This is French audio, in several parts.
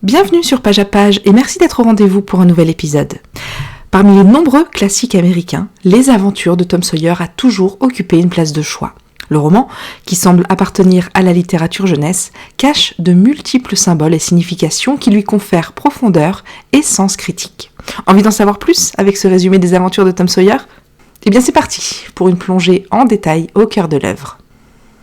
Bienvenue sur Page à Page et merci d'être au rendez-vous pour un nouvel épisode. Parmi les nombreux classiques américains, Les Aventures de Tom Sawyer a toujours occupé une place de choix. Le roman, qui semble appartenir à la littérature jeunesse, cache de multiples symboles et significations qui lui confèrent profondeur et sens critique. Envie d'en savoir plus avec ce résumé des aventures de Tom Sawyer ? Eh bien c'est parti pour une plongée en détail au cœur de l'œuvre.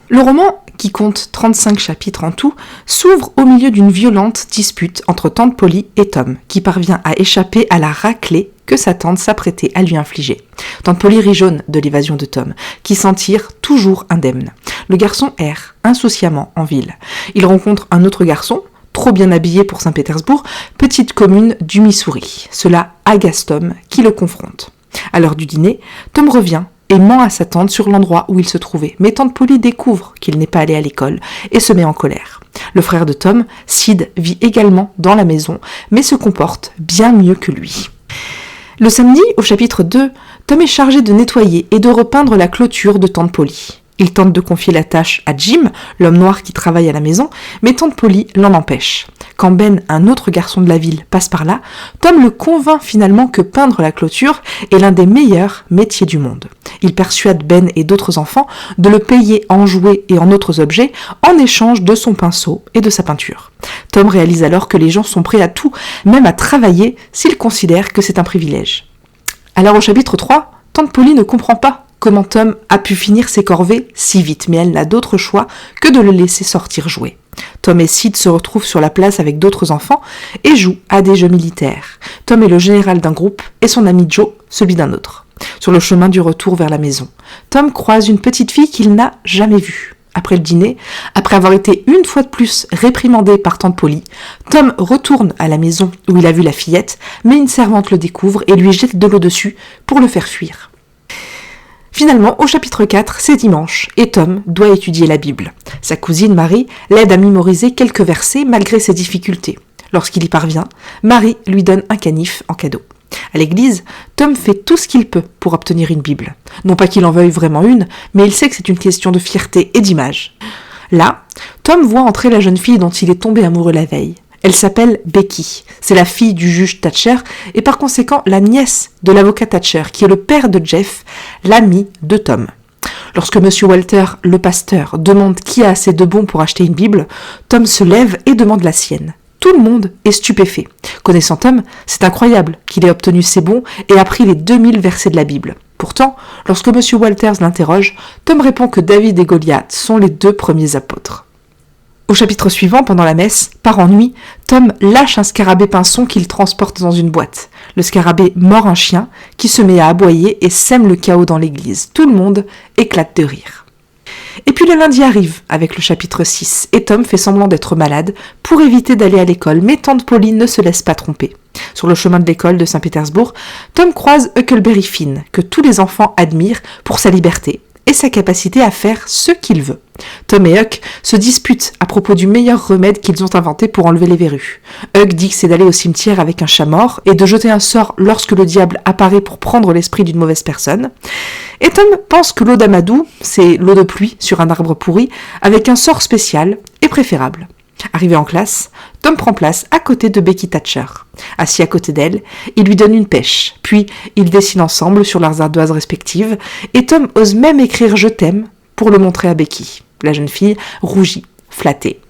Le roman, qui compte 35 chapitres en tout, s'ouvre au milieu d'une violente dispute entre tante Polly et Tom, qui parvient à échapper à la raclée que sa tante s'apprêtait à lui infliger. Tante Polly rit jaune de l'évasion de Tom, qui s'en tire toujours indemne. Le garçon erre insouciamment en ville. Il rencontre un autre garçon, trop bien habillé pour Saint-Pétersbourg, petite commune du Missouri. Cela agace Tom, qui le confronte. À l'heure du dîner, Tom revient et ment à sa tante sur l'endroit où il se trouvait. Mais tante Polly découvre qu'il n'est pas allé à l'école et se met en colère. Le frère de Tom, Sid, vit également dans la maison, mais se comporte bien mieux que lui. Le samedi, au chapitre 2, Tom est chargé de nettoyer et de repeindre la clôture de tante Polly. Il tente de confier la tâche à Jim, l'homme noir qui travaille à la maison, mais tante Polly l'en empêche. Quand Ben, un autre garçon de la ville, passe par là, Tom le convainc finalement que peindre la clôture est l'un des meilleurs métiers du monde. Il persuade Ben et d'autres enfants de le payer en jouets et en autres objets en échange de son pinceau et de sa peinture. Tom réalise alors que les gens sont prêts à tout, même à travailler, s'ils considèrent que c'est un privilège. Alors au chapitre 3, tante Polly ne comprend pas comment Tom a pu finir ses corvées si vite, mais elle n'a d'autre choix que de le laisser sortir jouer. Tom et Sid se retrouvent sur la place avec d'autres enfants et jouent à des jeux militaires. Tom est le général d'un groupe et son ami Joe celui d'un autre. Sur le chemin du retour vers la maison, Tom croise une petite fille qu'il n'a jamais vue. Après le dîner, après avoir été une fois de plus réprimandé par tante Polly, Tom retourne à la maison où il a vu la fillette, mais une servante le découvre et lui jette de l'eau dessus pour le faire fuir. Finalement, au chapitre 4, c'est dimanche, et Tom doit étudier la Bible. Sa cousine Marie l'aide à mémoriser quelques versets malgré ses difficultés. Lorsqu'il y parvient, Marie lui donne un canif en cadeau. À l'église, Tom fait tout ce qu'il peut pour obtenir une Bible. Non pas qu'il en veuille vraiment une, mais il sait que c'est une question de fierté et d'image. Là, Tom voit entrer la jeune fille dont il est tombé amoureux la veille. Elle s'appelle Becky, c'est la fille du juge Thatcher et par conséquent la nièce de l'avocat Thatcher qui est le père de Jeff, l'ami de Tom. Lorsque M. Walter, le pasteur, demande qui a assez de bons pour acheter une Bible, Tom se lève et demande la sienne. Tout le monde est stupéfait. Connaissant Tom, c'est incroyable qu'il ait obtenu ces bons et appris les 2000 versets de la Bible. Pourtant, lorsque M. Walters l'interroge, Tom répond que David et Goliath sont les 2 premiers apôtres. Au chapitre suivant, pendant la messe, par ennui, Tom lâche un scarabée pinson qu'il transporte dans une boîte. Le scarabée mord un chien qui se met à aboyer et sème le chaos dans l'église. Tout le monde éclate de rire. Et puis le lundi arrive avec le chapitre 6 et Tom fait semblant d'être malade pour éviter d'aller à l'école, mais tante Polly ne se laisse pas tromper. Sur le chemin de l'école de Saint-Pétersbourg, Tom croise Huckleberry Finn, que tous les enfants admirent pour sa liberté et sa capacité à faire ce qu'il veut. Tom et Huck se disputent à propos du meilleur remède qu'ils ont inventé pour enlever les verrues. Huck dit que c'est d'aller au cimetière avec un chat mort et de jeter un sort lorsque le diable apparaît pour prendre l'esprit d'une mauvaise personne. Et Tom pense que l'eau d'Amadou, c'est l'eau de pluie sur un arbre pourri, avec un sort spécial, est préférable. Arrivé en classe, Tom prend place à côté de Becky Thatcher. Assis à côté d'elle, il lui donne une pêche, puis ils dessinent ensemble sur leurs ardoises respectives, et Tom ose même écrire « Je t'aime » pour le montrer à Becky. La jeune fille rougit, flattée.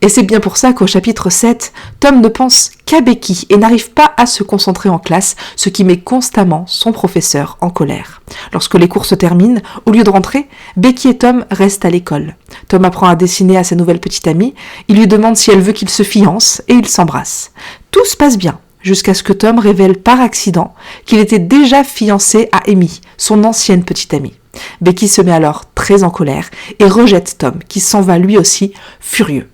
Et c'est bien pour ça qu'au chapitre 7, Tom ne pense qu'à Becky et n'arrive pas à se concentrer en classe, ce qui met constamment son professeur en colère. Lorsque les cours se terminent, au lieu de rentrer, Becky et Tom restent à l'école. Tom apprend à dessiner à sa nouvelle petite amie, il lui demande si elle veut qu'il se fiance et ils s'embrassent. Tout se passe bien, jusqu'à ce que Tom révèle par accident qu'il était déjà fiancé à Amy, son ancienne petite amie. Becky se met alors très en colère et rejette Tom, qui s'en va lui aussi furieux.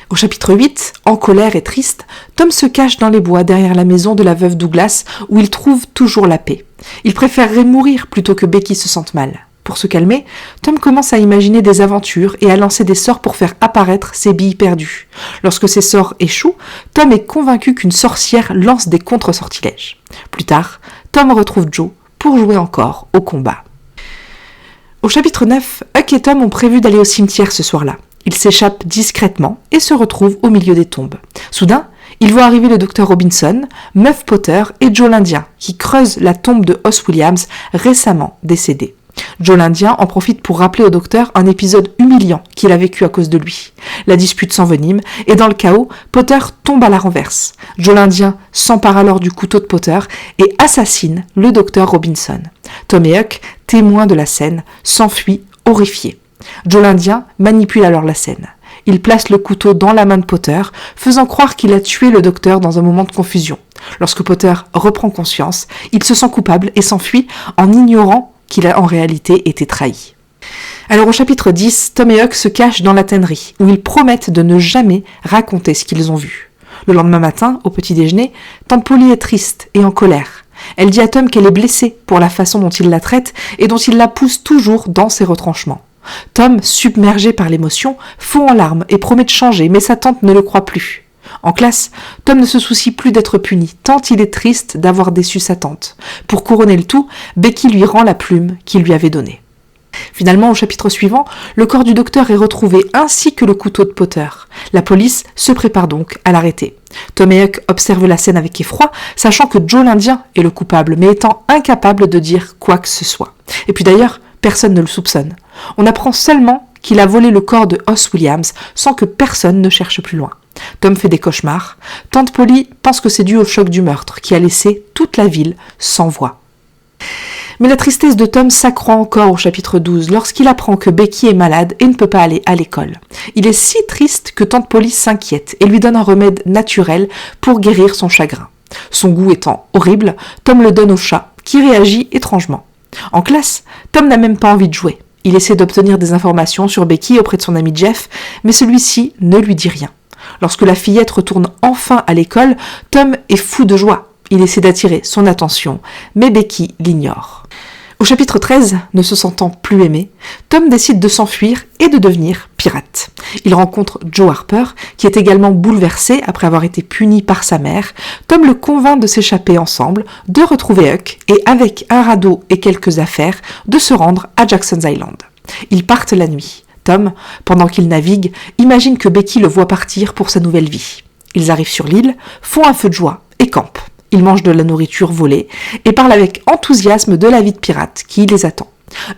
Au chapitre 8, en colère et triste, Tom se cache dans les bois derrière la maison de la veuve Douglas où il trouve toujours la paix. Il préférerait mourir plutôt que Becky se sente mal. Pour se calmer, Tom commence à imaginer des aventures et à lancer des sorts pour faire apparaître ses billes perdues. Lorsque ces sorts échouent, Tom est convaincu qu'une sorcière lance des contre-sortilèges. Plus tard, Tom retrouve Joe pour jouer encore au combat. Au chapitre 9, Huck et Tom ont prévu d'aller au cimetière ce soir-là. Ils s'échappent discrètement et se retrouvent au milieu des tombes. Soudain, ils voient arriver le docteur Robinson, Meuf Potter et Joe l'Indien, qui creusent la tombe de Os Williams, récemment décédé. Joe l'Indien en profite pour rappeler au docteur un épisode humiliant qu'il a vécu à cause de lui. La dispute s'envenime et dans le chaos, Potter tombe à la renverse. Joe l'Indien s'empare alors du couteau de Potter et assassine le docteur Robinson. Tom et Huck, témoins de la scène, s'enfuient horrifiés. Joe l'Indien manipule alors la scène. Il place le couteau dans la main de Potter, faisant croire qu'il a tué le docteur dans un moment de confusion. Lorsque Potter reprend conscience, il se sent coupable et s'enfuit en ignorant qu'il a en réalité été trahi. Alors au chapitre 10, Tom et Huck se cachent dans la tannerie, où ils promettent de ne jamais raconter ce qu'ils ont vu. Le lendemain matin, au petit déjeuner, Tante Polly est triste et en colère. Elle dit à Tom qu'elle est blessée pour la façon dont il la traite et dont il la pousse toujours dans ses retranchements. Tom, submergé par l'émotion, fond en larmes et promet de changer, mais sa tante ne le croit plus. En classe, Tom ne se soucie plus d'être puni, tant il est triste d'avoir déçu sa tante. Pour couronner le tout, Becky lui rend la plume qu'il lui avait donnée. Finalement, au chapitre suivant, le corps du docteur est retrouvé ainsi que le couteau de Potter. La police se prépare donc à l'arrêter. Tom et Huck observent la scène avec effroi, sachant que Joe l'Indien est le coupable, mais étant incapable de dire quoi que ce soit. Et puis d'ailleurs, personne ne le soupçonne. On apprend seulement qu'il a volé le corps de Os Williams sans que personne ne cherche plus loin. Tom fait des cauchemars. Tante Polly pense que c'est dû au choc du meurtre qui a laissé toute la ville sans voix. Mais la tristesse de Tom s'accroît encore au chapitre 12 lorsqu'il apprend que Becky est malade et ne peut pas aller à l'école. Il est si triste que Tante Polly s'inquiète et lui donne un remède naturel pour guérir son chagrin. Son goût étant horrible, Tom le donne au chat qui réagit étrangement. En classe, Tom n'a même pas envie de jouer. Il essaie d'obtenir des informations sur Becky auprès de son ami Jeff, mais celui-ci ne lui dit rien. Lorsque la fillette retourne enfin à l'école, Tom est fou de joie. Il essaie d'attirer son attention, mais Becky l'ignore. Au chapitre 13, ne se sentant plus aimé, Tom décide de s'enfuir et de devenir pirate. Il rencontre Joe Harper, qui est également bouleversé après avoir été puni par sa mère. Tom le convainc de s'échapper ensemble, de retrouver Huck et avec un radeau et quelques affaires, de se rendre à Jackson's Island. Ils partent la nuit. Tom, pendant qu'il navigue, imagine que Becky le voit partir pour sa nouvelle vie. Ils arrivent sur l'île, font un feu de joie et campent. Ils mangent de la nourriture volée et parlent avec enthousiasme de la vie de pirate qui les attend.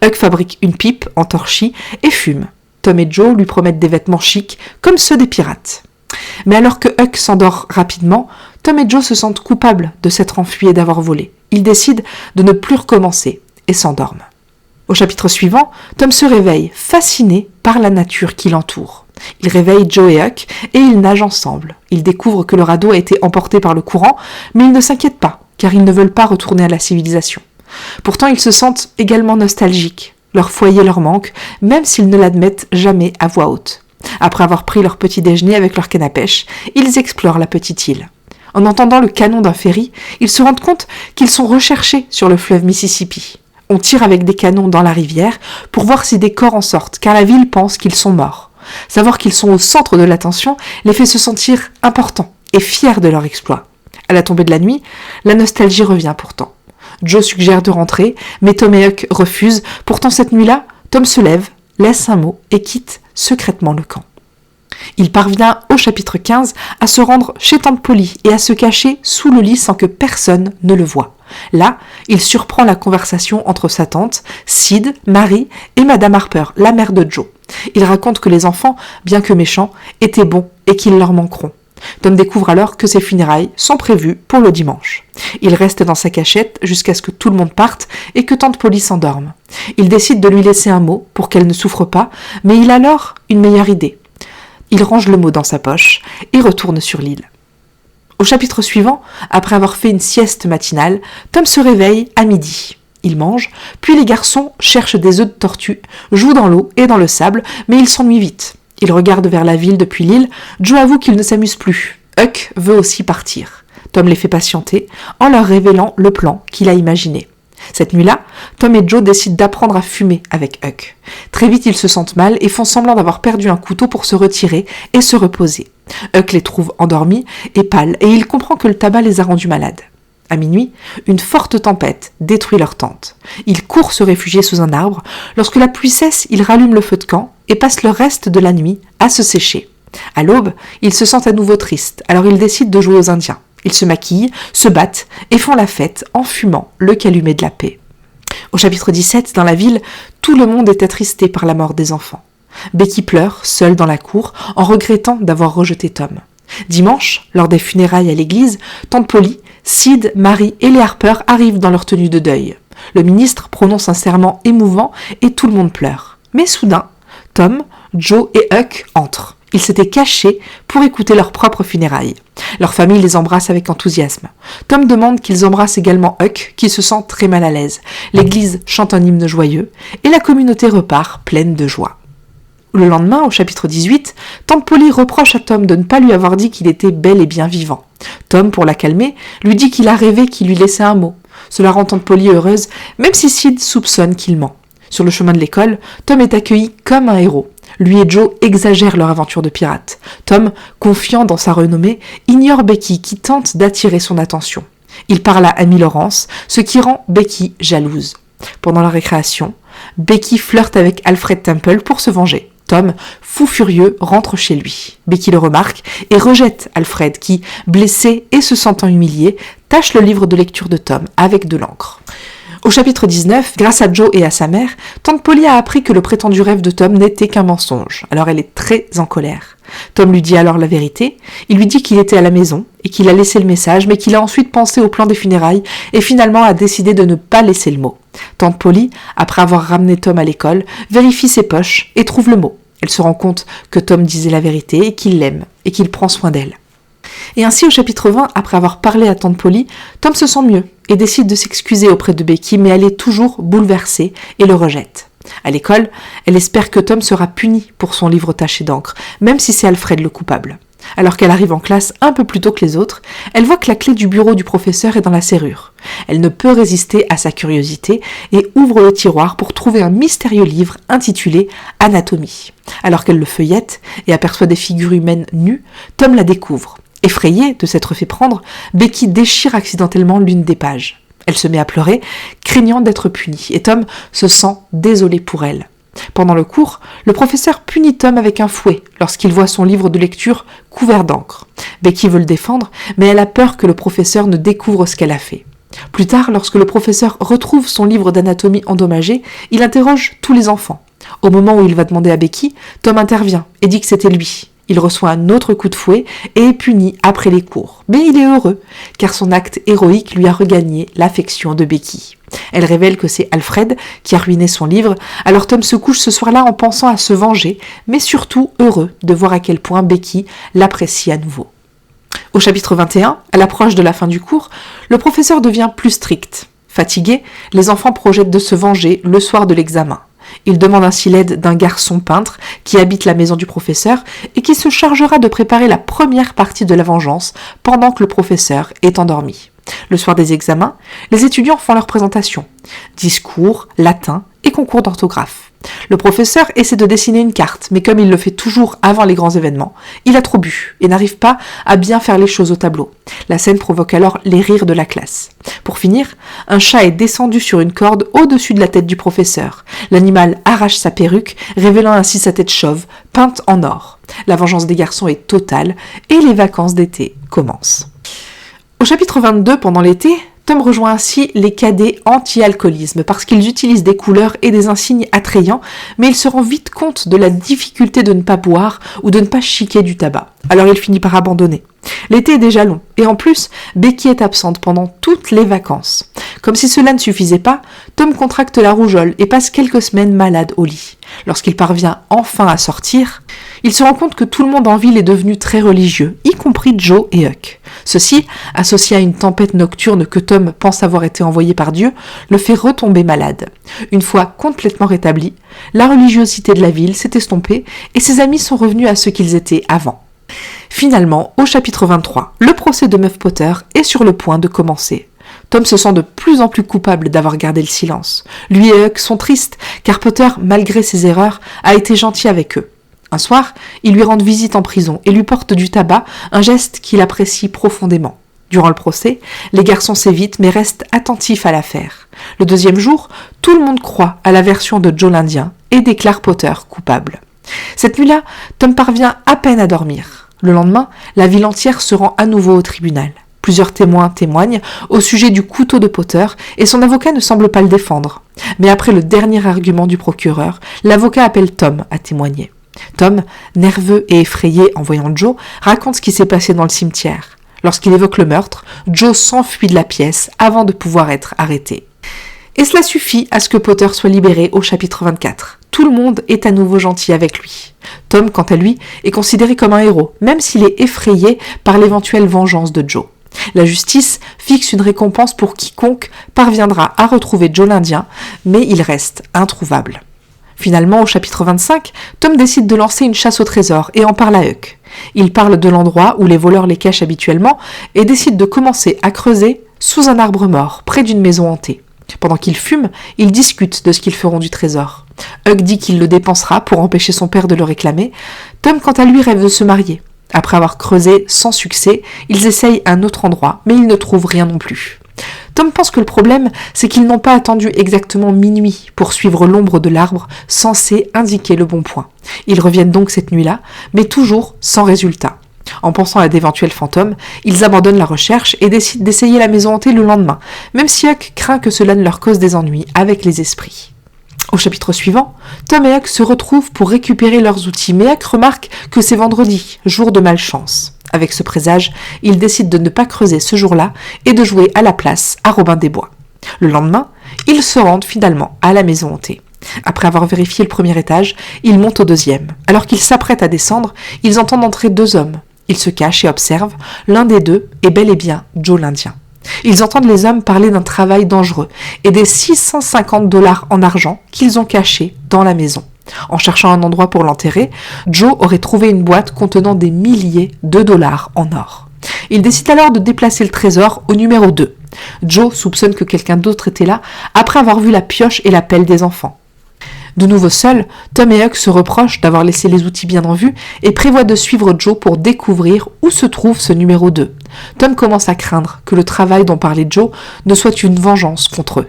Huck fabrique une pipe en torchis et fume. Tom et Joe lui promettent des vêtements chics comme ceux des pirates. Mais alors que Huck s'endort rapidement, Tom et Joe se sentent coupables de s'être enfuis et d'avoir volé. Ils décident de ne plus recommencer et s'endorment. Au chapitre suivant, Tom se réveille, fasciné par la nature qui l'entoure. Il réveille Joe et Huck et ils nagent ensemble. Ils découvrent que le radeau a été emporté par le courant, mais ils ne s'inquiètent pas, car ils ne veulent pas retourner à la civilisation. Pourtant, ils se sentent également nostalgiques. Leur foyer leur manque, même s'ils ne l'admettent jamais à voix haute. Après avoir pris leur petit déjeuner avec leur canne à pêche, ils explorent la petite île. En entendant le canon d'un ferry, ils se rendent compte qu'ils sont recherchés sur le fleuve Mississippi. On tire avec des canons dans la rivière pour voir si des corps en sortent, car la ville pense qu'ils sont morts. Savoir qu'ils sont au centre de l'attention les fait se sentir importants et fiers de leur exploit. À la tombée de la nuit, la nostalgie revient pourtant. Joe suggère de rentrer, mais Tom et Huck refusent. Pourtant cette nuit-là, Tom se lève, laisse un mot et quitte secrètement le camp. Il parvient au chapitre 15 à se rendre chez Tante Polly et à se cacher sous le lit sans que personne ne le voie. Là, il surprend la conversation entre sa tante, Sid, Marie et Madame Harper, la mère de Joe. Il raconte que les enfants, bien que méchants, étaient bons et qu'ils leur manqueront. Tom découvre alors que ses funérailles sont prévues pour le dimanche. Il reste dans sa cachette jusqu'à ce que tout le monde parte et que Tante Polly s'endorme. Il décide de lui laisser un mot pour qu'elle ne souffre pas, mais il a alors une meilleure idée. Il range le mot dans sa poche et retourne sur l'île. Au chapitre suivant, après avoir fait une sieste matinale, Tom se réveille à midi. Il mange, puis les garçons cherchent des œufs de tortue, jouent dans l'eau et dans le sable, mais ils s'ennuient vite. Ils regardent vers la ville depuis l'île. Joe avoue qu'il ne s'amuse plus. Huck veut aussi partir. Tom les fait patienter en leur révélant le plan qu'il a imaginé. Cette nuit-là, Tom et Joe décident d'apprendre à fumer avec Huck. Très vite, ils se sentent mal et font semblant d'avoir perdu un couteau pour se retirer et se reposer. Huck les trouve endormis et pâles et il comprend que le tabac les a rendus malades. À minuit, une forte tempête détruit leur tente. Ils courent se réfugier sous un arbre. Lorsque la pluie cesse, ils rallument le feu de camp et passent le reste de la nuit à se sécher. À l'aube, ils se sentent à nouveau tristes, alors ils décident de jouer aux Indiens. Ils se maquillent, se battent et font la fête en fumant le calumet de la paix. Au chapitre 17, dans la ville, tout le monde est attristé par la mort des enfants. Becky pleure, seule dans la cour, en regrettant d'avoir rejeté Tom. Dimanche, lors des funérailles à l'église, tante Polly, Sid, Mary et les Harper arrivent dans leur tenue de deuil. Le ministre prononce un serment émouvant et tout le monde pleure. Mais soudain, Tom, Joe et Huck entrent. Ils s'étaient cachés pour écouter leurs propres funérailles. Leur famille les embrasse avec enthousiasme. Tom demande qu'ils embrassent également Huck, qui se sent très mal à l'aise. L'église chante un hymne joyeux et la communauté repart pleine de joie. Le lendemain, au chapitre 18, tante Polly reproche à Tom de ne pas lui avoir dit qu'il était bel et bien vivant. Tom, pour la calmer, lui dit qu'il a rêvé qu'il lui laissait un mot. Cela rend tante Polly heureuse, même si Sid soupçonne qu'il ment. Sur le chemin de l'école, Tom est accueilli comme un héros. Lui et Joe exagèrent leur aventure de pirate. Tom, confiant dans sa renommée, ignore Becky qui tente d'attirer son attention. Il parle à Amy Lawrence, ce qui rend Becky jalouse. Pendant la récréation, Becky flirte avec Alfred Temple pour se venger. Tom, fou furieux, rentre chez lui. Becky le remarque et rejette Alfred qui, blessé et se sentant humilié, tache le livre de lecture de Tom avec de l'encre. Au chapitre 19, grâce à Joe et à sa mère, tante Polly a appris que le prétendu rêve de Tom n'était qu'un mensonge. Alors elle est très en colère. Tom lui dit alors la vérité. Il lui dit qu'il était à la maison et qu'il a laissé le message, mais qu'il a ensuite pensé au plan des funérailles et finalement a décidé de ne pas laisser le mot. Tante Polly, après avoir ramené Tom à l'école, vérifie ses poches et trouve le mot. Elle se rend compte que Tom disait la vérité et qu'il l'aime et qu'il prend soin d'elle. Et ainsi, au chapitre 20, après avoir parlé à tante Polly, Tom se sent mieux et décide de s'excuser auprès de Becky, mais elle est toujours bouleversée et le rejette. À l'école, elle espère que Tom sera puni pour son livre taché d'encre, même si c'est Alfred le coupable. Alors qu'elle arrive en classe un peu plus tôt que les autres, elle voit que la clé du bureau du professeur est dans la serrure. Elle ne peut résister à sa curiosité et ouvre le tiroir pour trouver un mystérieux livre intitulé « Anatomie ». Alors qu'elle le feuillette et aperçoit des figures humaines nues, Tom la découvre. Effrayée de s'être fait prendre, Becky déchire accidentellement l'une des pages. Elle se met à pleurer, craignant d'être punie, et Tom se sent désolé pour elle. Pendant le cours, le professeur punit Tom avec un fouet lorsqu'il voit son livre de lecture couvert d'encre. Becky veut le défendre, mais elle a peur que le professeur ne découvre ce qu'elle a fait. Plus tard, lorsque le professeur retrouve son livre d'anatomie endommagé, il interroge tous les enfants. Au moment où il va demander à Becky, Tom intervient et dit que c'était lui. Il reçoit un autre coup de fouet et est puni après les cours. Mais il est heureux, car son acte héroïque lui a regagné l'affection de Becky. Elle révèle que c'est Alfred qui a ruiné son livre, alors Tom se couche ce soir-là en pensant à se venger, mais surtout heureux de voir à quel point Becky l'apprécie à nouveau. Au chapitre 21, à l'approche de la fin du cours, le professeur devient plus strict. Fatigués, les enfants projettent de se venger le soir de l'examen. Il demande ainsi l'aide d'un garçon peintre qui habite la maison du professeur et qui se chargera de préparer la première partie de la vengeance pendant que le professeur est endormi. Le soir des examens, les étudiants font leur présentation. Discours, latin et concours d'orthographe. Le professeur essaie de dessiner une carte, mais comme il le fait toujours avant les grands événements, il a trop bu et n'arrive pas à bien faire les choses au tableau. La scène provoque alors les rires de la classe. Pour finir, un chat est descendu sur une corde au-dessus de la tête du professeur. L'animal arrache sa perruque, révélant ainsi sa tête chauve, peinte en or. La vengeance des garçons est totale et les vacances d'été commencent. Au chapitre 22, pendant l'été, Tom rejoint ainsi les cadets anti-alcoolisme parce qu'ils utilisent des couleurs et des insignes attrayants, mais il se rend vite compte de la difficulté de ne pas boire ou de ne pas chiquer du tabac. Alors il finit par abandonner. L'été est déjà long, et en plus, Becky est absente pendant toutes les vacances. Comme si cela ne suffisait pas, Tom contracte la rougeole et passe quelques semaines malade au lit. Lorsqu'il parvient enfin à sortir, il se rend compte que tout le monde en ville est devenu très religieux, y compris Joe et Huck. Ceci, associé à une tempête nocturne que Tom pense avoir été envoyée par Dieu, le fait retomber malade. Une fois complètement rétabli, la religiosité de la ville s'est estompée et ses amis sont revenus à ce qu'ils étaient avant. Finalement, au chapitre 23, le procès de Meuf Potter est sur le point de commencer. Tom se sent de plus en plus coupable d'avoir gardé le silence. Lui et Huck sont tristes, car Potter, malgré ses erreurs, a été gentil avec eux. Un soir, ils lui rendent visite en prison et lui portent du tabac, un geste qu'il apprécie profondément. Durant le procès, les garçons s'évitent mais restent attentifs à l'affaire. Le deuxième jour, tout le monde croit à la version de Joe l'Indien et déclare Potter coupable. Cette nuit-là, Tom parvient à peine à dormir. Le lendemain, la ville entière se rend à nouveau au tribunal. Plusieurs témoins témoignent au sujet du couteau de Potter et son avocat ne semble pas le défendre. Mais après le dernier argument du procureur, l'avocat appelle Tom à témoigner. Tom, nerveux et effrayé en voyant Joe, raconte ce qui s'est passé dans le cimetière. Lorsqu'il évoque le meurtre, Joe s'enfuit de la pièce avant de pouvoir être arrêté. Et cela suffit à ce que Potter soit libéré au chapitre 24. Tout le monde est à nouveau gentil avec lui. Tom, quant à lui, est considéré comme un héros, même s'il est effrayé par l'éventuelle vengeance de Joe. La justice fixe une récompense pour quiconque parviendra à retrouver Joe l'Indien, mais il reste introuvable. Finalement, au chapitre 25, Tom décide de lancer une chasse au trésor et en parle à Huck. Il parle de l'endroit où les voleurs les cachent habituellement et décide de commencer à creuser sous un arbre mort, près d'une maison hantée. Pendant qu'ils fument, ils discutent de ce qu'ils feront du trésor. Huck dit qu'il le dépensera pour empêcher son père de le réclamer. Tom, quant à lui, rêve de se marier. Après avoir creusé sans succès, ils essayent un autre endroit, mais ils ne trouvent rien non plus. Tom pense que le problème, c'est qu'ils n'ont pas attendu exactement minuit pour suivre l'ombre de l'arbre censé indiquer le bon point. Ils reviennent donc cette nuit-là, mais toujours sans résultat. En pensant à d'éventuels fantômes, ils abandonnent la recherche et décident d'essayer la maison hantée le lendemain, même si Huck craint que cela ne leur cause des ennuis avec les esprits. Au chapitre suivant, Tom et Huck se retrouvent pour récupérer leurs outils, mais Huck remarque que c'est vendredi, jour de malchance. Avec ce présage, ils décident de ne pas creuser ce jour-là et de jouer à la place à Robin des Bois. Le lendemain, ils se rendent finalement à la maison hantée. Après avoir vérifié le premier étage, ils montent au deuxième. Alors qu'ils s'apprêtent à descendre, ils entendent entrer deux hommes. Ils se cachent et observent. L'un des deux est bel et bien Joe l'Indien. Ils entendent les hommes parler d'un travail dangereux et des $650 en argent qu'ils ont cachés dans la maison. En cherchant un endroit pour l'enterrer, Joe aurait trouvé une boîte contenant des milliers de dollars en or. Il décide alors de déplacer le trésor au numéro 2. Joe soupçonne que quelqu'un d'autre était là après avoir vu la pioche et la pelle des enfants. De nouveau seuls, Tom et Huck se reprochent d'avoir laissé les outils bien en vue et prévoient de suivre Joe pour découvrir où se trouve ce numéro 2. Tom commence à craindre que le travail dont parlait Joe ne soit une vengeance contre eux.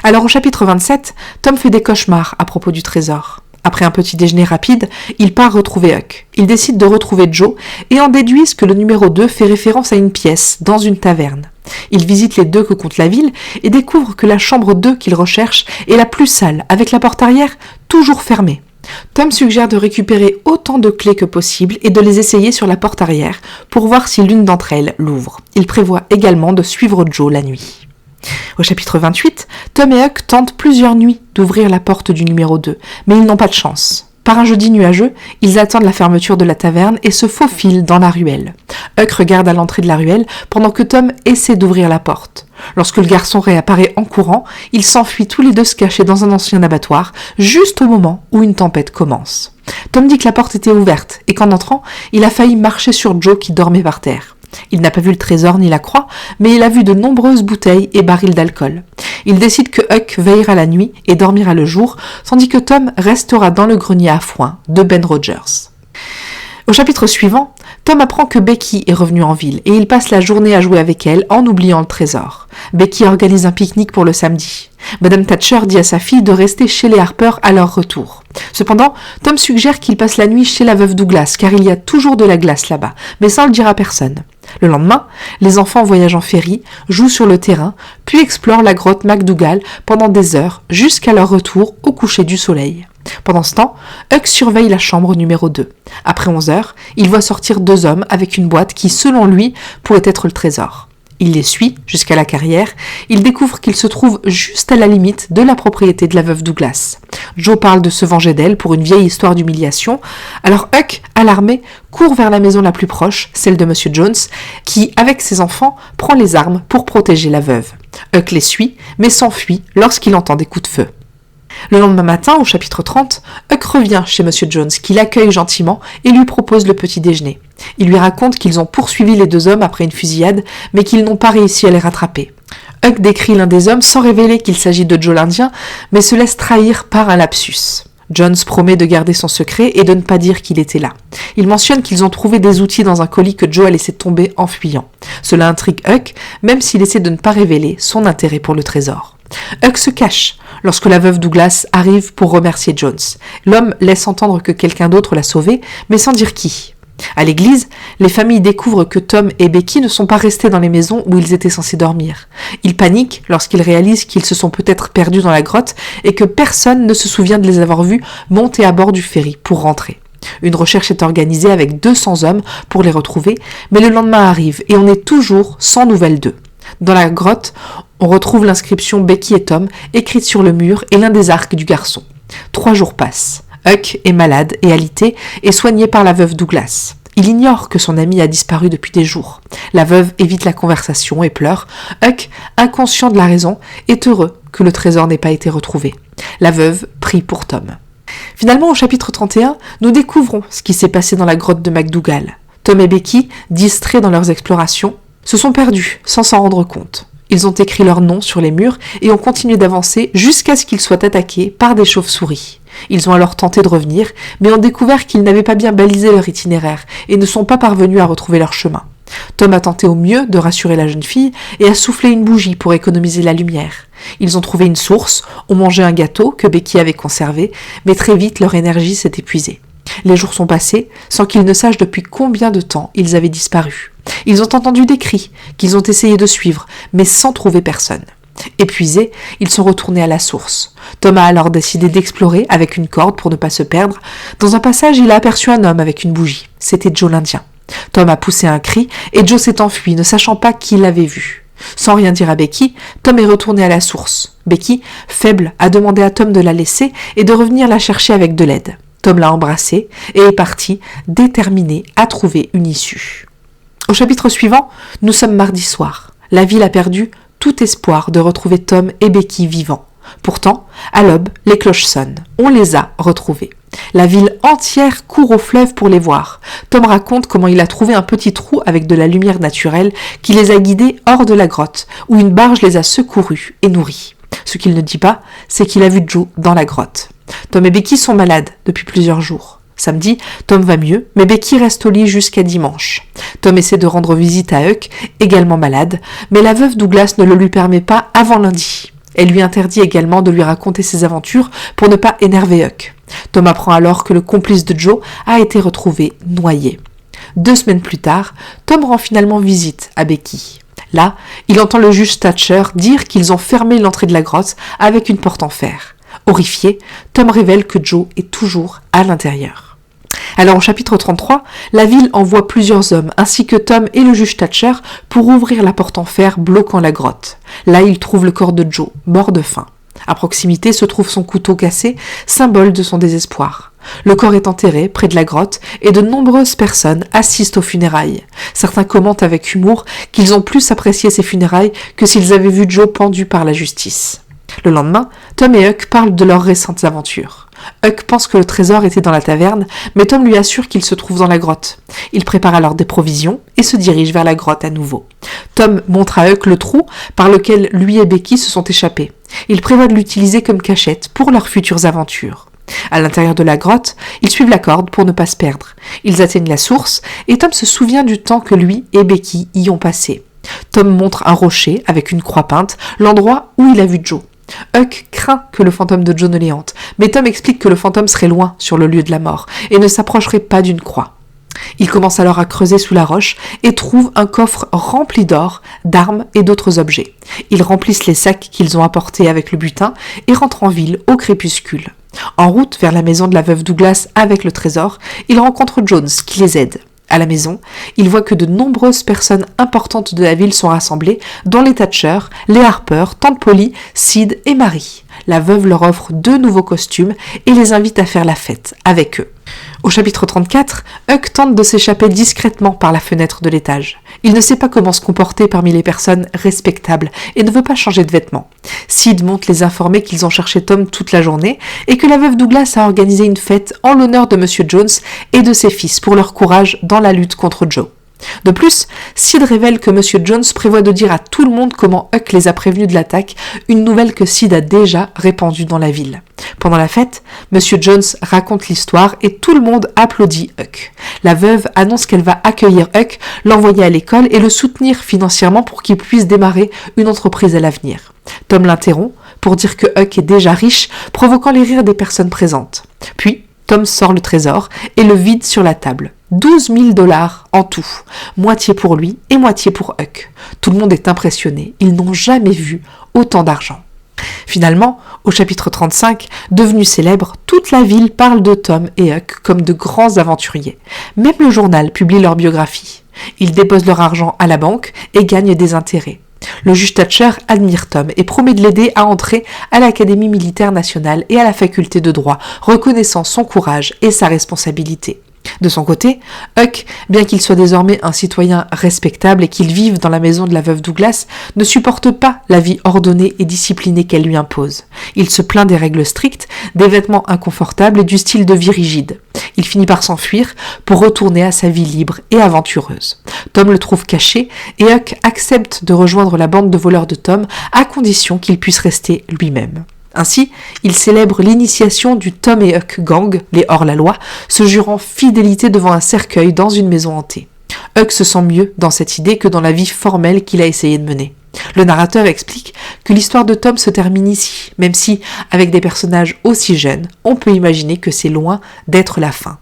Alors au chapitre 27, Tom fait des cauchemars à propos du trésor. Après un petit déjeuner rapide, il part retrouver Huck. Il décide de retrouver Joe et en déduisent que le numéro 2 fait référence à une pièce dans une taverne. Il visite les deux que compte la ville et découvre que la chambre 2 qu'il recherche est la plus sale, avec la porte arrière toujours fermée. Tom suggère de récupérer autant de clés que possible et de les essayer sur la porte arrière pour voir si l'une d'entre elles l'ouvre. Il prévoit également de suivre Joe la nuit. Au chapitre 28, Tom et Huck tentent plusieurs nuits d'ouvrir la porte du numéro 2, mais ils n'ont pas de chance. Par un jeudi nuageux, ils attendent la fermeture de la taverne et se faufilent dans la ruelle. Huck regarde à l'entrée de la ruelle pendant que Tom essaie d'ouvrir la porte. Lorsque le garçon réapparaît en courant, ils s'enfuient tous les deux se cacher dans un ancien abattoir, juste au moment où une tempête commence. Tom dit que la porte était ouverte et qu'en entrant, il a failli marcher sur Joe qui dormait par terre. Il n'a pas vu le trésor ni la croix, mais il a vu de nombreuses bouteilles et barils d'alcool. Il décide que Huck veillera la nuit et dormira le jour, tandis que Tom restera dans le grenier à foin de Ben Rogers. Au chapitre suivant, Tom apprend que Becky est revenue en ville et il passe la journée à jouer avec elle en oubliant le trésor. Becky organise un pique-nique pour le samedi. Madame Thatcher dit à sa fille de rester chez les Harper à leur retour. Cependant, Tom suggère qu'il passe la nuit chez la veuve Douglas car il y a toujours de la glace là-bas, mais sans le dire à personne. Le lendemain, les enfants voyagent en ferry, jouent sur le terrain, puis explorent la grotte McDougall pendant des heures jusqu'à leur retour au coucher du soleil. Pendant ce temps, Huck surveille la chambre numéro 2. Après 11 heures, il voit sortir deux hommes avec une boîte qui, selon lui, pourrait être le trésor. Il les suit jusqu'à la carrière. Il découvre qu'ils se trouvent juste à la limite de la propriété de la veuve Douglas. Joe parle de se venger d'elle pour une vieille histoire d'humiliation. Alors Huck, alarmé, court vers la maison la plus proche, celle de Monsieur Jones, qui, avec ses enfants, prend les armes pour protéger la veuve. Huck les suit, mais s'enfuit lorsqu'il entend des coups de feu. Le lendemain matin, au chapitre 30, Huck revient chez Monsieur Jones, qui l'accueille gentiment et lui propose le petit déjeuner. Il lui raconte qu'ils ont poursuivi les deux hommes après une fusillade, mais qu'ils n'ont pas réussi à les rattraper. Huck décrit l'un des hommes sans révéler qu'il s'agit de Joe l'Indien, mais se laisse trahir par un lapsus. Jones promet de garder son secret et de ne pas dire qu'il était là. Il mentionne qu'ils ont trouvé des outils dans un colis que Joe a laissé tomber en fuyant. Cela intrigue Huck, même s'il essaie de ne pas révéler son intérêt pour le trésor. Huck se cache lorsque la veuve Douglas arrive pour remercier Jones. L'homme laisse entendre que quelqu'un d'autre l'a sauvé, mais sans dire qui. À l'église, les familles découvrent que Tom et Becky ne sont pas restés dans les maisons où ils étaient censés dormir. Ils paniquent lorsqu'ils réalisent qu'ils se sont peut-être perdus dans la grotte et que personne ne se souvient de les avoir vus monter à bord du ferry pour rentrer. Une recherche est organisée avec 200 hommes pour les retrouver, mais le lendemain arrive et on est toujours sans nouvelles d'eux. Dans la grotte, on retrouve l'inscription Becky et Tom écrite sur le mur et l'un des arcs du garçon. 3 jours passent. Huck est malade et alité et soigné par la veuve Douglas. Il ignore que son ami a disparu depuis des jours. La veuve évite la conversation et pleure. Huck, inconscient de la raison, est heureux que le trésor n'ait pas été retrouvé. La veuve prie pour Tom. Finalement, au chapitre 31, nous découvrons ce qui s'est passé dans la grotte de McDougal. Tom et Becky, distraits dans leurs explorations, se sont perdus sans s'en rendre compte. Ils ont écrit leurs noms sur les murs et ont continué d'avancer jusqu'à ce qu'ils soient attaqués par des chauves-souris. Ils ont alors tenté de revenir, mais ont découvert qu'ils n'avaient pas bien balisé leur itinéraire et ne sont pas parvenus à retrouver leur chemin. Tom a tenté au mieux de rassurer la jeune fille et a soufflé une bougie pour économiser la lumière. Ils ont trouvé une source, ont mangé un gâteau que Becky avait conservé, mais très vite leur énergie s'est épuisée. Les jours sont passés sans qu'ils ne sachent depuis combien de temps ils avaient disparu. Ils ont entendu des cris qu'ils ont essayé de suivre, mais sans trouver personne. Épuisés, ils sont retournés à la source. Tom a alors décidé d'explorer avec une corde pour ne pas se perdre. Dans un passage, il a aperçu un homme avec une bougie. C'était Joe l'Indien. Tom a poussé un cri et Joe s'est enfui, ne sachant pas qui l'avait vu. Sans rien dire à Becky, Tom est retourné à la source. Becky, faible, a demandé à Tom de la laisser et de revenir la chercher avec de l'aide. Tom l'a embrassée et est parti, déterminé à trouver une issue. Au chapitre suivant, nous sommes mardi soir. La ville a perdu tout espoir de retrouver Tom et Becky vivants. Pourtant, à l'aube, les cloches sonnent. On les a retrouvés. La ville entière court au fleuve pour les voir. Tom raconte comment il a trouvé un petit trou avec de la lumière naturelle qui les a guidés hors de la grotte, où une barge les a secourus et nourris. Ce qu'il ne dit pas, c'est qu'il a vu Joe dans la grotte. Tom et Becky sont malades depuis plusieurs jours. Samedi, Tom va mieux, mais Becky reste au lit jusqu'à dimanche. Tom essaie de rendre visite à Huck, également malade, mais la veuve Douglas ne le lui permet pas avant lundi. Elle lui interdit également de lui raconter ses aventures pour ne pas énerver Huck. Tom apprend alors que le complice de Joe a été retrouvé noyé. 2 semaines plus tard, Tom rend finalement visite à Becky. Là, il entend le juge Thatcher dire qu'ils ont fermé l'entrée de la grotte avec une porte en fer. Horrifié, Tom révèle que Joe est toujours à l'intérieur. Alors au chapitre 33, la ville envoie plusieurs hommes ainsi que Tom et le juge Thatcher pour ouvrir la porte en fer bloquant la grotte. Là, ils trouvent le corps de Joe, mort de faim. À proximité se trouve son couteau cassé, symbole de son désespoir. Le corps est enterré près de la grotte et de nombreuses personnes assistent aux funérailles. Certains commentent avec humour qu'ils ont plus apprécié ces funérailles que s'ils avaient vu Joe pendu par la justice. Le lendemain, Tom et Huck parlent de leurs récentes aventures. Huck pense que le trésor était dans la taverne, mais Tom lui assure qu'il se trouve dans la grotte. Il prépare alors des provisions et se dirige vers la grotte à nouveau. Tom montre à Huck le trou par lequel lui et Becky se sont échappés. Il prévoit de l'utiliser comme cachette pour leurs futures aventures. À l'intérieur de la grotte, ils suivent la corde pour ne pas se perdre. Ils atteignent la source et Tom se souvient du temps que lui et Becky y ont passé. Tom montre un rocher avec une croix peinte, l'endroit où il a vu Joe. Huck craint que le fantôme de Joe ne les hante, mais Tom explique que le fantôme serait loin sur le lieu de la mort et ne s'approcherait pas d'une croix. Il commence alors à creuser sous la roche et trouve un coffre rempli d'or, d'armes et d'autres objets. Ils remplissent les sacs qu'ils ont apportés avec le butin et rentrent en ville au crépuscule. En route vers la maison de la veuve Douglas avec le trésor, ils rencontrent Jones qui les aide. À la maison, ils voient que de nombreuses personnes importantes de la ville sont rassemblées, dont les Thatcher, les Harper, Tante Polly, Sid et Marie. La veuve leur offre 2 nouveaux costumes et les invite à faire la fête avec eux. Au chapitre 34, Huck tente de s'échapper discrètement par la fenêtre de l'étage. Il ne sait pas comment se comporter parmi les personnes respectables et ne veut pas changer de vêtements. Sid monte les informer qu'ils ont cherché Tom toute la journée et que la veuve Douglas a organisé une fête en l'honneur de Monsieur Jones et de ses fils pour leur courage dans la lutte contre Joe. De plus, Sid révèle que M. Jones prévoit de dire à tout le monde comment Huck les a prévenus de l'attaque, une nouvelle que Sid a déjà répandue dans la ville. Pendant la fête, M. Jones raconte l'histoire et tout le monde applaudit Huck. La veuve annonce qu'elle va accueillir Huck, l'envoyer à l'école et le soutenir financièrement pour qu'il puisse démarrer une entreprise à l'avenir. Tom l'interrompt pour dire que Huck est déjà riche, provoquant les rires des personnes présentes. Puis, Tom sort le trésor et le vide sur la table. 12 000 $ en tout, moitié pour lui et moitié pour Huck. Tout le monde est impressionné, ils n'ont jamais vu autant d'argent. Finalement, au chapitre 35, devenu célèbre, toute la ville parle de Tom et Huck comme de grands aventuriers. Même le journal publie leur biographie. Ils déposent leur argent à la banque et gagnent des intérêts. Le juge Thatcher admire Tom et promet de l'aider à entrer à l'Académie militaire nationale et à la faculté de droit, reconnaissant son courage et sa responsabilité. De son côté, Huck, bien qu'il soit désormais un citoyen respectable et qu'il vive dans la maison de la veuve Douglas, ne supporte pas la vie ordonnée et disciplinée qu'elle lui impose. Il se plaint des règles strictes, des vêtements inconfortables et du style de vie rigide. Il finit par s'enfuir pour retourner à sa vie libre et aventureuse. Tom le trouve caché et Huck accepte de rejoindre la bande de voleurs de Tom à condition qu'il puisse rester lui-même. Ainsi, il célèbre l'initiation du Tom et Huck Gang, les hors-la-loi, se jurant fidélité devant un cercueil dans une maison hantée. Huck se sent mieux dans cette idée que dans la vie formelle qu'il a essayé de mener. Le narrateur explique que l'histoire de Tom se termine ici, même si, avec des personnages aussi jeunes, on peut imaginer que c'est loin d'être la fin.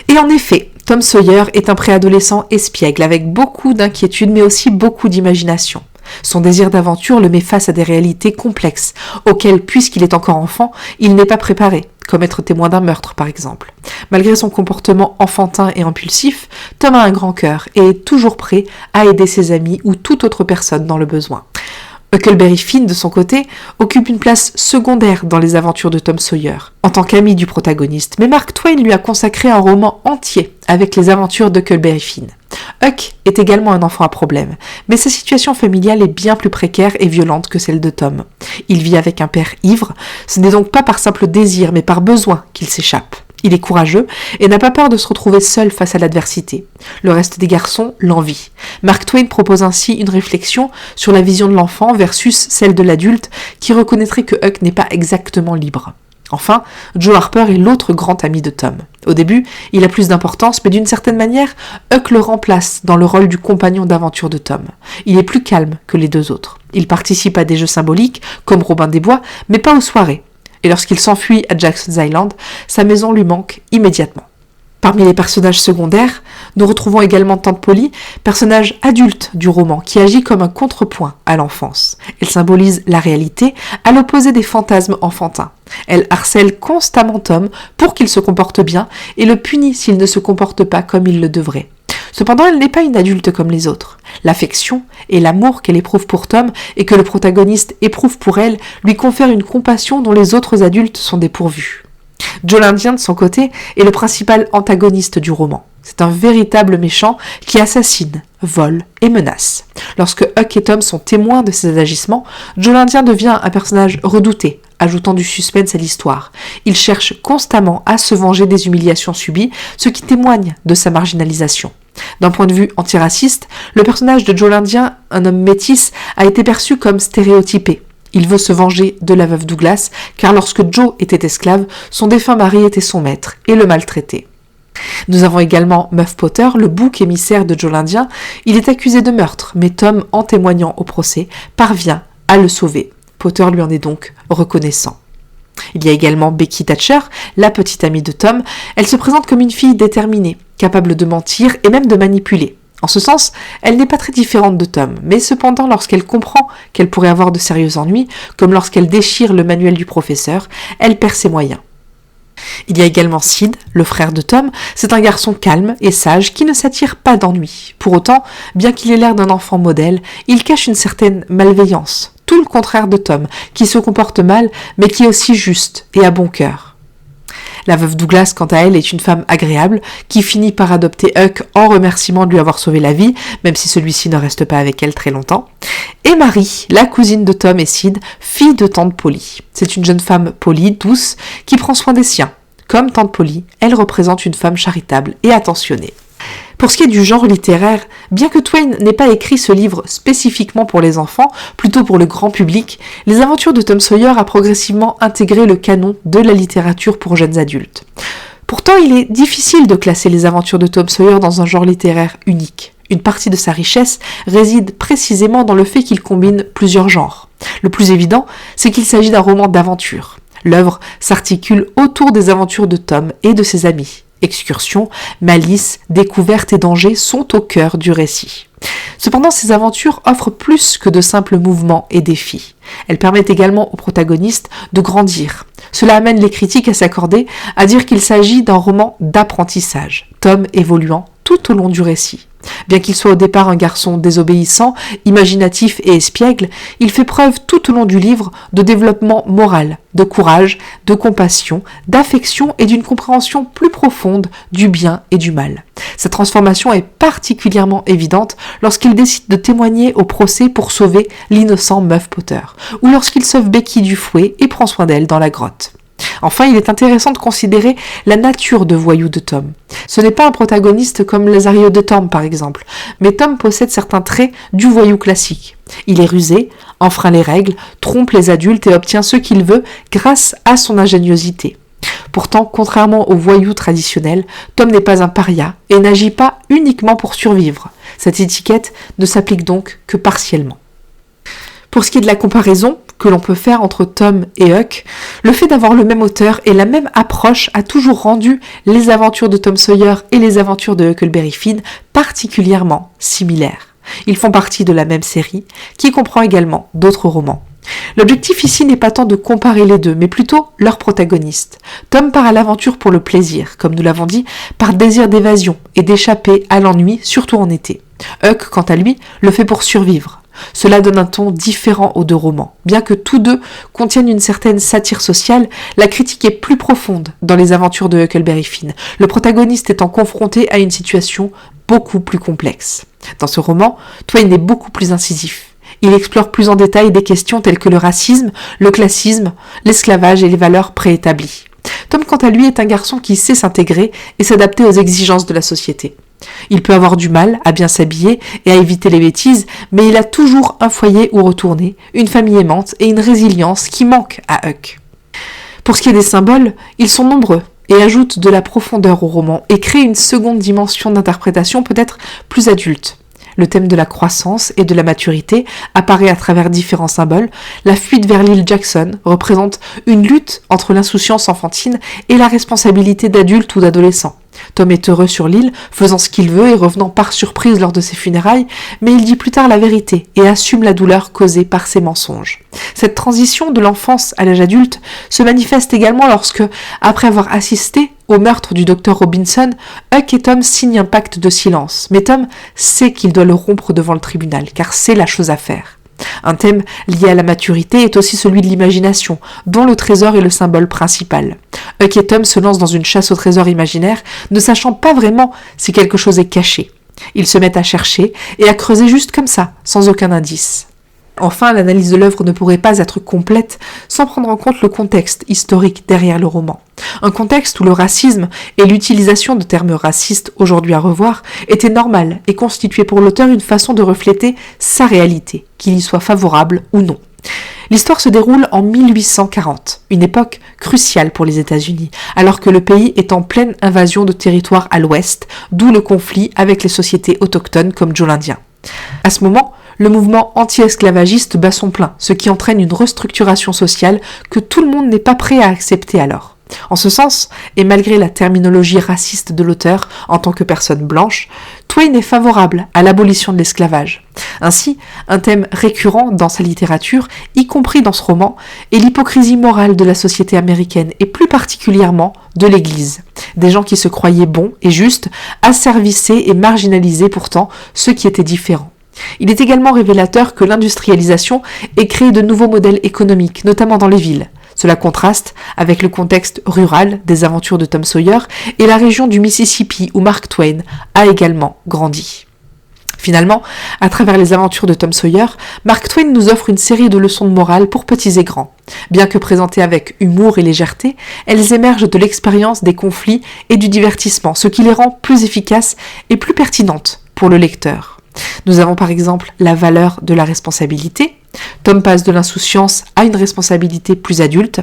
Et en effet, Tom Sawyer est un préadolescent espiègle, avec beaucoup d'inquiétude mais aussi beaucoup d'imagination. Son désir d'aventure le met face à des réalités complexes, auxquelles, puisqu'il est encore enfant, il n'est pas préparé, comme être témoin d'un meurtre par exemple. Malgré son comportement enfantin et impulsif, Tom a un grand cœur et est toujours prêt à aider ses amis ou toute autre personne dans le besoin. Huckleberry Finn, de son côté, occupe une place secondaire dans les aventures de Tom Sawyer, en tant qu'ami du protagoniste, mais Mark Twain lui a consacré un roman entier avec les aventures d'Huckleberry Finn. Huck est également un enfant à problème, mais sa situation familiale est bien plus précaire et violente que celle de Tom. Il vit avec un père ivre, ce n'est donc pas par simple désir, mais par besoin qu'il s'échappe. Il est courageux et n'a pas peur de se retrouver seul face à l'adversité. Le reste des garçons l'envie. Mark Twain propose ainsi une réflexion sur la vision de l'enfant versus celle de l'adulte qui reconnaîtrait que Huck n'est pas exactement libre. Enfin, Joe Harper est l'autre grand ami de Tom. Au début, il a plus d'importance, mais d'une certaine manière, Huck le remplace dans le rôle du compagnon d'aventure de Tom. Il est plus calme que les deux autres. Il participe à des jeux symboliques, comme Robin des Bois, mais pas aux soirées. Et lorsqu'il s'enfuit à Jackson's Island, sa maison lui manque immédiatement. Parmi les personnages secondaires, nous retrouvons également Tante Polly, personnage adulte du roman, qui agit comme un contrepoint à l'enfance. Elle symbolise la réalité, à l'opposé des fantasmes enfantins. Elle harcèle constamment Tom pour qu'il se comporte bien et le punit s'il ne se comporte pas comme il le devrait. Cependant, elle n'est pas une adulte comme les autres. L'affection et l'amour qu'elle éprouve pour Tom et que le protagoniste éprouve pour elle lui confèrent une compassion dont les autres adultes sont dépourvus. Joe l'Indien, de son côté, est le principal antagoniste du roman. C'est un véritable méchant qui assassine, vole et menace. Lorsque Huck et Tom sont témoins de ses agissements, Joe l'Indien devient un personnage redouté, ajoutant du suspense à l'histoire. Il cherche constamment à se venger des humiliations subies, ce qui témoigne de sa marginalisation. D'un point de vue antiraciste, le personnage de Joe l'Indien, un homme métis, a été perçu comme stéréotypé. Il veut se venger de la veuve Douglas, car lorsque Joe était esclave, son défunt mari était son maître et le maltraitait. Nous avons également Muff Potter, le bouc émissaire de Joe l'Indien. Il est accusé de meurtre, mais Tom, en témoignant au procès, parvient à le sauver. Potter lui en est donc reconnaissant. Il y a également Becky Thatcher, la petite amie de Tom. Elle se présente comme une fille déterminée, capable de mentir et même de manipuler. En ce sens, elle n'est pas très différente de Tom, mais cependant lorsqu'elle comprend qu'elle pourrait avoir de sérieux ennuis, comme lorsqu'elle déchire le manuel du professeur, elle perd ses moyens. Il y a également Sid, le frère de Tom. C'est un garçon calme et sage qui ne s'attire pas d'ennui. Pour autant, bien qu'il ait l'air d'un enfant modèle, il cache une certaine malveillance, tout le contraire de Tom, qui se comporte mal, mais qui est aussi juste et à bon cœur. La veuve Douglas, quant à elle, est une femme agréable qui finit par adopter Huck en remerciement de lui avoir sauvé la vie, même si celui-ci ne reste pas avec elle très longtemps. Et Marie, la cousine de Tom et Sid, fille de Tante Polly. C'est une jeune femme polie, douce, qui prend soin des siens. Comme Tante Polly, elle représente une femme charitable et attentionnée. Pour ce qui est du genre littéraire, bien que Twain n'ait pas écrit ce livre spécifiquement pour les enfants, plutôt pour le grand public, Les Aventures de Tom Sawyer a progressivement intégré le canon de la littérature pour jeunes adultes. Pourtant, il est difficile de classer Les Aventures de Tom Sawyer dans un genre littéraire unique. Une partie de sa richesse réside précisément dans le fait qu'il combine plusieurs genres. Le plus évident, c'est qu'il s'agit d'un roman d'aventure. L'œuvre s'articule autour des aventures de Tom et de ses amis. Excursions, malice, découvertes et dangers sont au cœur du récit. Cependant, ces aventures offrent plus que de simples mouvements et défis. Elles permettent également aux protagonistes de grandir. Cela amène les critiques à s'accorder à dire qu'il s'agit d'un roman d'apprentissage, Tom évoluant tout au long du récit. Bien qu'il soit au départ un garçon désobéissant, imaginatif et espiègle, il fait preuve tout au long du livre de développement moral, de courage, de compassion, d'affection et d'une compréhension plus profonde du bien et du mal. Sa transformation est particulièrement évidente lorsqu'il décide de témoigner au procès pour sauver l'innocent Muff Potter, ou lorsqu'il sauve Becky du fouet et prend soin d'elle dans la grotte. Enfin, il est intéressant de considérer la nature de voyou de Tom. Ce n'est pas un protagoniste comme Lazario de Tom, par exemple, mais Tom possède certains traits du voyou classique. Il est rusé, enfreint les règles, trompe les adultes et obtient ce qu'il veut grâce à son ingéniosité. Pourtant, contrairement aux voyous traditionnels, Tom n'est pas un paria et n'agit pas uniquement pour survivre. Cette étiquette ne s'applique donc que partiellement. Pour ce qui est de la comparaison que l'on peut faire entre Tom et Huck, le fait d'avoir le même auteur et la même approche a toujours rendu Les Aventures de Tom Sawyer et Les Aventures de Huckleberry Finn particulièrement similaires. Ils font partie de la même série, qui comprend également d'autres romans. L'objectif ici n'est pas tant de comparer les deux, mais plutôt leurs protagonistes. Tom part à l'aventure pour le plaisir, comme nous l'avons dit, par désir d'évasion et d'échapper à l'ennui, surtout en été. Huck, quant à lui, le fait pour survivre. Cela donne un ton différent aux deux romans. Bien que tous deux contiennent une certaine satire sociale, la critique est plus profonde dans Les Aventures de Huckleberry Finn, le protagoniste étant confronté à une situation beaucoup plus complexe. Dans ce roman, Twain est beaucoup plus incisif. Il explore plus en détail des questions telles que le racisme, le classisme, l'esclavage et les valeurs préétablies. Tom, quant à lui, est un garçon qui sait s'intégrer et s'adapter aux exigences de la société. Il peut avoir du mal à bien s'habiller et à éviter les bêtises, mais il a toujours un foyer où retourner, une famille aimante et une résilience qui manquent à Huck. Pour ce qui est des symboles, ils sont nombreux et ajoutent de la profondeur au roman et créent une seconde dimension d'interprétation peut-être plus adulte. Le thème de la croissance et de la maturité apparaît à travers différents symboles. La fuite vers l'île Jackson représente une lutte entre l'insouciance enfantine et la responsabilité d'adulte ou d'adolescent. Tom est heureux sur l'île, faisant ce qu'il veut et revenant par surprise lors de ses funérailles, mais il dit plus tard la vérité et assume la douleur causée par ses mensonges. Cette transition de l'enfance à l'âge adulte se manifeste également lorsque, après avoir assisté au meurtre du docteur Robinson, Huck et Tom signent un pacte de silence, mais Tom sait qu'il doit le rompre devant le tribunal, car c'est la chose à faire. Un thème lié à la maturité est aussi celui de l'imagination, dont le trésor est le symbole principal. Huck et Tom se lancent dans une chasse au trésor imaginaire, ne sachant pas vraiment si quelque chose est caché. Ils se mettent à chercher et à creuser juste comme ça, sans aucun indice. Enfin, l'analyse de l'œuvre ne pourrait pas être complète sans prendre en compte le contexte historique derrière le roman. Un contexte où le racisme et l'utilisation de termes racistes aujourd'hui à revoir étaient normales et constituaient pour l'auteur une façon de refléter sa réalité, qu'il y soit favorable ou non. L'histoire se déroule en 1840, une époque cruciale pour les États-Unis, alors que le pays est en pleine invasion de territoires à l'ouest, d'où le conflit avec les sociétés autochtones comme Joe l'Indien. À ce moment, le mouvement anti-esclavagiste bat son plein, ce qui entraîne une restructuration sociale que tout le monde n'est pas prêt à accepter alors. En ce sens, et malgré la terminologie raciste de l'auteur en tant que personne blanche, Twain est favorable à l'abolition de l'esclavage. Ainsi, un thème récurrent dans sa littérature, y compris dans ce roman, est l'hypocrisie morale de la société américaine et plus particulièrement de l'Église. Des gens qui se croyaient bons et justes, asservissaient et marginalisaient pourtant ceux qui étaient différents. Il est également révélateur que l'industrialisation ait créé de nouveaux modèles économiques, notamment dans les villes. Cela contraste avec le contexte rural des aventures de Tom Sawyer et la région du Mississippi où Mark Twain a également grandi. Finalement, à travers les aventures de Tom Sawyer, Mark Twain nous offre une série de leçons de morale pour petits et grands. Bien que présentées avec humour et légèreté, elles émergent de l'expérience des conflits et du divertissement, ce qui les rend plus efficaces et plus pertinentes pour le lecteur. Nous avons par exemple la valeur de la responsabilité. Tom passe de l'insouciance à une responsabilité plus adulte.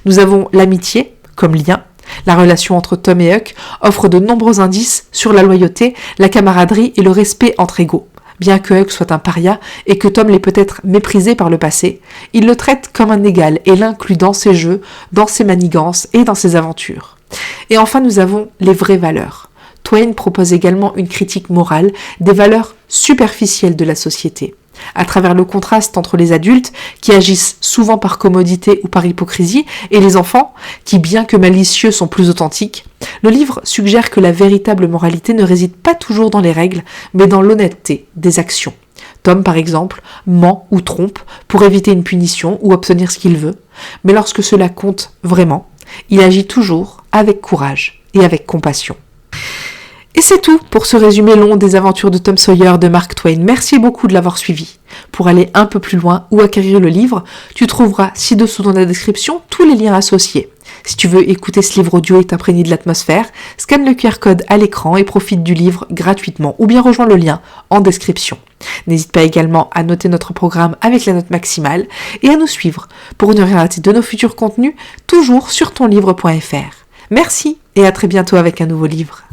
Nous avons l'amitié comme lien. La relation entre Tom et Huck offre de nombreux indices sur la loyauté, la camaraderie et le respect entre égaux. Bien que Huck soit un paria et que Tom l'ait peut-être méprisé par le passé, il le traite comme un égal et l'inclut dans ses jeux, dans ses manigances et dans ses aventures. Et enfin, nous avons les vraies valeurs. Twain propose également une critique morale des valeurs superficielles de la société. À travers le contraste entre les adultes, qui agissent souvent par commodité ou par hypocrisie, et les enfants, qui bien que malicieux sont plus authentiques, le livre suggère que la véritable moralité ne réside pas toujours dans les règles, mais dans l'honnêteté des actions. Tom, par exemple, ment ou trompe pour éviter une punition ou obtenir ce qu'il veut, mais lorsque cela compte vraiment, il agit toujours avec courage et avec compassion. Et c'est tout pour ce résumé long des aventures de Tom Sawyer de Mark Twain. Merci beaucoup de l'avoir suivi. Pour aller un peu plus loin ou acquérir le livre, tu trouveras ci-dessous dans la description tous les liens associés. Si tu veux écouter ce livre audio et t'imprégner de l'atmosphère, scanne le QR code à l'écran et profite du livre gratuitement ou bien rejoins le lien en description. N'hésite pas également à noter notre programme avec la note maximale et à nous suivre pour ne rien rater de nos futurs contenus, toujours sur tonlivre.fr. Merci et à très bientôt avec un nouveau livre.